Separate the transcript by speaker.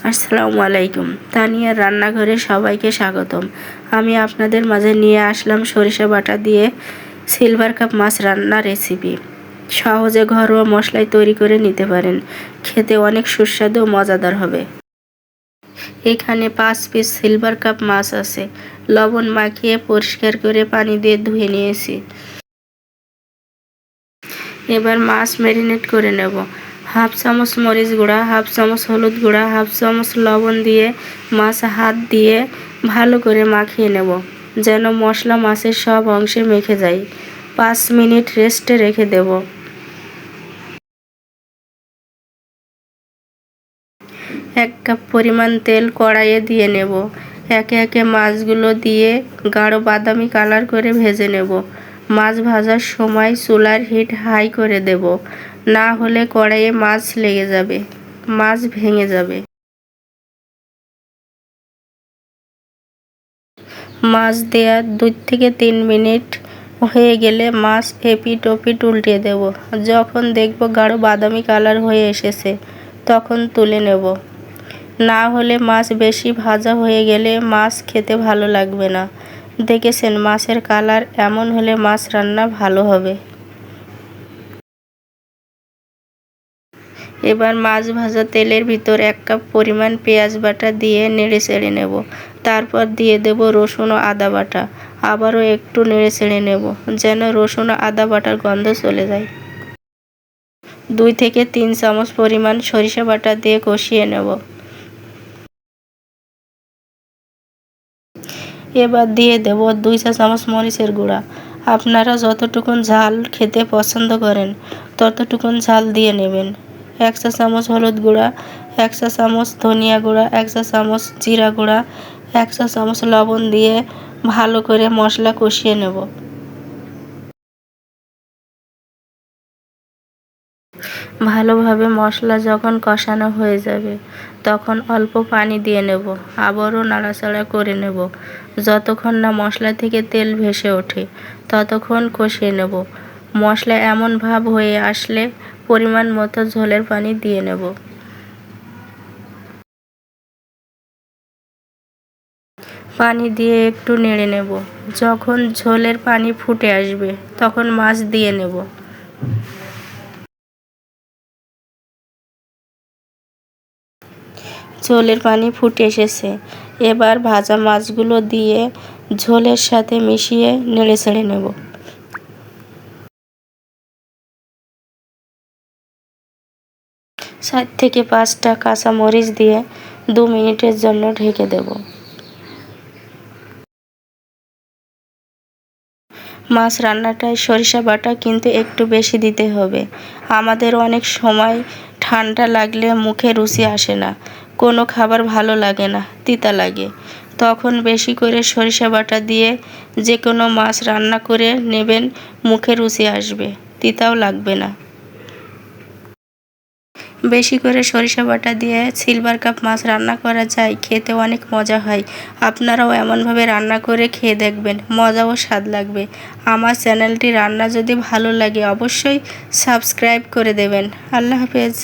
Speaker 1: আসসালামু আলাইকুম। তানিয়ার রান্নাঘরে সবাইকে স্বাগতম। আমি আপনাদের মাঝে নিয়ে আসলাম সরিষা বাটা দিয়ে সিলভার কাপ মাছ রান্নার রেসিপি। সহজে ঘরোয়া মশলায় তৈরি করে নিতে পারেন। খেতে অনেক সুস্বাদু ও মজাদার হবে। এখানে 5 পিস সিলভার কাপ মাছ আছে। লবণ মাখিয়ে পরিষ্কার করে পানি দিয়ে ধুয়ে নিয়েছি। এবার মাছ ম্যারিনেট করে নেব। হাফ চামচ মরিচ গুঁড়া, হাফ চামচ হলুদ গুঁড়া, হাফ চামচ লবণ দিয়ে মাছ হাত দিয়ে ভালো করে মাখিয়ে নেব, যেন মশলা মাছের সব অংশে মেখে যায়। 5 মিনিট রেস্টে রেখে দেব। এক কাপ পরিমাণ তেল কড়াইয়ে দিয়ে নেব। একে একে মাছগুলো দিয়ে গাঢ় বাদামি কালার করে ভেজে নেব। মাছ ভাজার সময় চুলার হিট হাই করে দেব, না হলে কড়াইয়ে মাছ লেগে যাবে, মাছ ভেঙে যাবে। মাছ দেওয়া 2 থেকে 3 মিনিট হয়ে গেলে মাছ এপিট ওপিট উল্টিয়ে দেব। যখন দেখব গাঢ় বাদামি কালার হয়ে এসেছে তখন তুলে নেব। না হলে মাছ বেশি ভাজা হয়ে গেলে মাছ খেতে ভালো লাগবে না। দেখেছেন, মাছের কালার এমন হলে মাছ রান্না ভালো হবে। এবার মাছ ভাজা তেলের ভিতর 1 কাপ পরিমাণ পেঁয়াজ বাটা দিয়ে নেড়ে চেড়ে নেব। তারপর দিয়ে দেব রসুন ও আদা বাটা। আবারও একটু নেড়ে চেড়ে নেব, যেন রসুন ও আদা বাটার গন্ধ চলে যায়। 2 থেকে 3 চামচ পরিমাণ সরিষা বাটা দিয়ে কষিয়ে নেব। এবার দিয়ে দেব 2 চা চামচ মরিচের গুঁড়া। আপনারা যতটুকুন ঝাল খেতে পছন্দ করেন ততটুকুন ঝাল দিয়ে নেবেন। 1 চা চামচ হলুদ গুঁড়া, 1 চা চামচ ধনিয়া গুঁড়া, 1 চা চামচ জিরা গুঁড়া, 1 চা চামচ লবণ দিয়ে ভালো করে মশলা কষিয়ে নেব। ভালোভাবে মশলা যখন কষানো হয়ে যাবে তখন অল্প পানি দিয়ে নেব। আবারও নাড়াচাড়া করে নেব যতক্ষণ না মশলা থেকে তেল ভেসে ওঠে, ততক্ষণ কষিয়ে নেব। মশলা এমন ভাব হয়ে আসলে পরিমাণ মতো ঝোলের পানি দিয়ে নেব। পানি দিয়ে একটু নেড়ে নেব। যখন ঝোলের পানি ফুটে আসবে তখন মাছ দিয়ে নেব। ঝোলের পানি ফুটে এসেছে। এবার ভাজা মাছগুলো দিয়ে ঝোলের সাথে মিশিয়ে নেড়েচেড়ে নেব। 4 থেকে 5টা কাঁচা মরিচ দিয়ে 2 মিনিটের জন্য ঢেকে দেব। মাছ রান্নাটায় সরিষা বাটা কিন্তু একটু বেশি দিতে হবে। আমাদের অনেক সময় ঠান্ডা লাগলে মুখে রুচি আসে না, কোনো খাবার ভালো লাগে না, তিতা লাগে। তখন বেশি করে সরিষা বাটা দিয়ে যে কোনো মাছ রান্না করে নেবেন, মুখে রুচি আসবে, তিতাও লাগবে না। বেশি করে সরিষা বাটা দিয়ে সিলভার কাপ মাছ রান্না করা যায়, খেতে অনেক মজা হয়। আপনারাও এমনভাবে রান্না করে খেয়ে দেখবেন, মজা ও স্বাদ লাগবে। আমার চ্যানেলটি রান্না যদি ভালো লাগে অবশ্যই সাবস্ক্রাইব করে দেবেন। আল্লাহ হাফেজ।